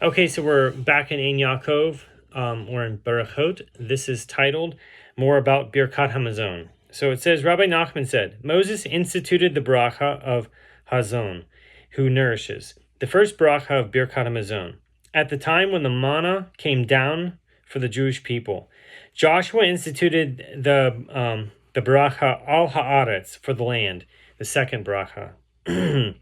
Okay, so we're back in Yaakov, or in Berachot. This is titled More About Birkat Hamazon. So it says, Rabbi Nachman said, Moses instituted the bracha of Hazon, who nourishes, the first bracha of Birkat Hamazon, at the time when the manna came down for the Jewish people. Joshua instituted the bracha al haaretz, for the land, the second bracha, when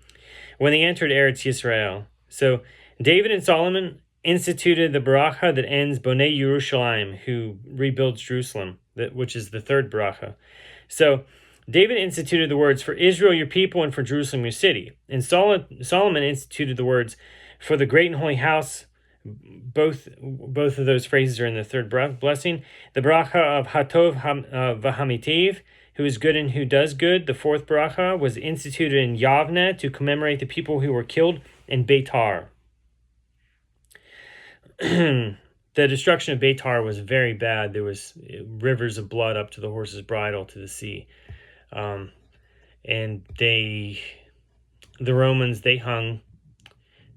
they entered Eretz Yisrael. So David and Solomon instituted the bracha that ends Bonei Yerushalayim, who rebuilds Jerusalem, which is the third bracha. So David instituted the words, for Israel your people and for Jerusalem your city. And Solomon instituted the words, for the great and holy house. Both of those phrases are in the third blessing. The bracha of Hatov v'Hamitiv, who is good and who does good. The fourth bracha was instituted in Yavne to commemorate the people who were killed in Beitar. The destruction of Beitar was very bad. There was rivers of blood up to the horse's bridle to the sea. And the Romans, they hung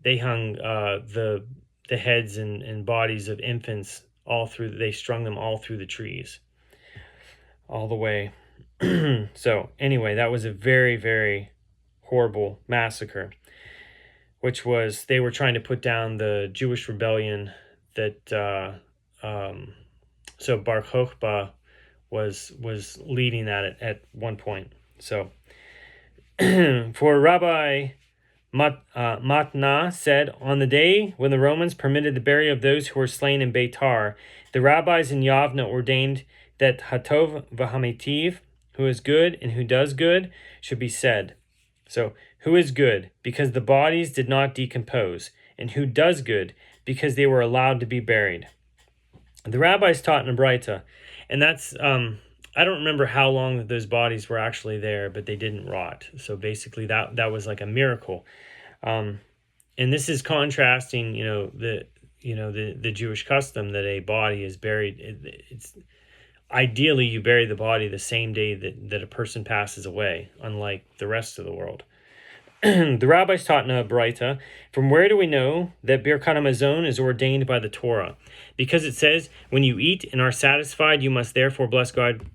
the heads and bodies of infants they strung them all through the trees, all the way. So anyway, that was a very, very horrible massacre, which was, they were trying to put down the Jewish rebellion that, so Bar Kokhba was leading that at one point. So for Rabbi Matna said, on the day when the Romans permitted the burial of those who were slain in Beitar, the rabbis in Yavna ordained that Hatov v'Hamitiv, who is good and who does good, should be said. So, who is good? Because the bodies did not decompose. And who does good? Because they were allowed to be buried. The rabbis taught in a Braita, and that's, I don't remember how long those bodies were actually there, but they didn't rot. So basically that was like a miracle. And this is contrasting, the Jewish custom that a body is buried. It's ideally you bury the body the same day that a person passes away, unlike the rest of the world. The rabbis taught in a Braita, from where do we know that Birkat Hamazon is ordained by the Torah? Because it says, when you eat and are satisfied, you must therefore bless God,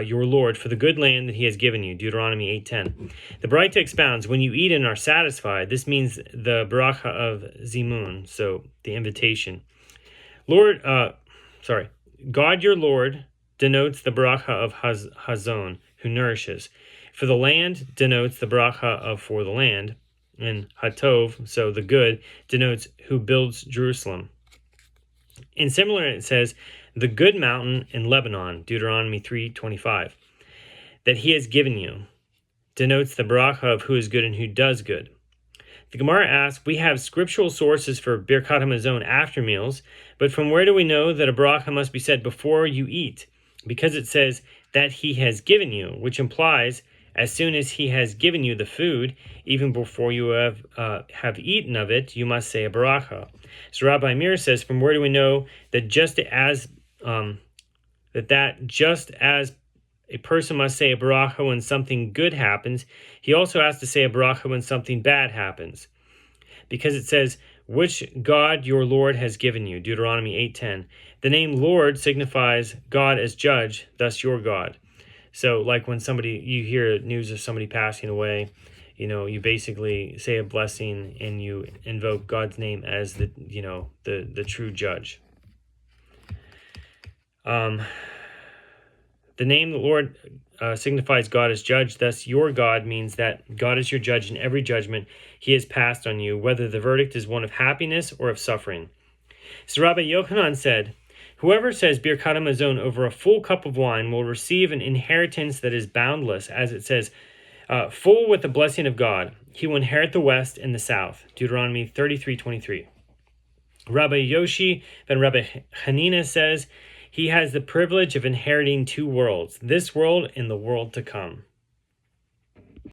your Lord, for the good land that he has given you, Deuteronomy 8:10. The Braita expounds, when you eat and are satisfied, this means the bracha of Zimun, so the invitation. God your Lord denotes the bracha of Hazon, who nourishes. For the land denotes the bracha of for the land, and Hatov, so the good, denotes who builds Jerusalem. And similarly, it says, the good mountain in Lebanon, Deuteronomy 3:25, that he has given you, denotes the bracha of who is good and who does good. The Gemara asks, we have scriptural sources for Birkat Hamazon after meals, but from where do we know that a bracha must be said before you eat? Because it says that he has given you, which implies as soon as he has given you the food, even before you have eaten of it, you must say a bracha. So Rabbi Meir says, from where do we know that just as a person must say a bracha when something good happens, he also has to say a bracha when something bad happens. Because it says, which God your Lord has given you, Deuteronomy 8:10. The name Lord signifies God as judge, thus your God. So like when you hear news of somebody passing away, you basically say a blessing and you invoke God's name as the true judge. The name the Lord signifies God as judge, thus your God means that God is your judge in every judgment he has passed on you, whether the verdict is one of happiness or of suffering. So Rabbi Yochanan said, whoever says Birkat Hamazon over a full cup of wine will receive an inheritance that is boundless, as it says, full with the blessing of God. He will inherit the west and the south, Deuteronomy 33:23. Rabbi Yoshi ben Rabbi Hanina says, he has the privilege of inheriting two worlds, this world and the world to come.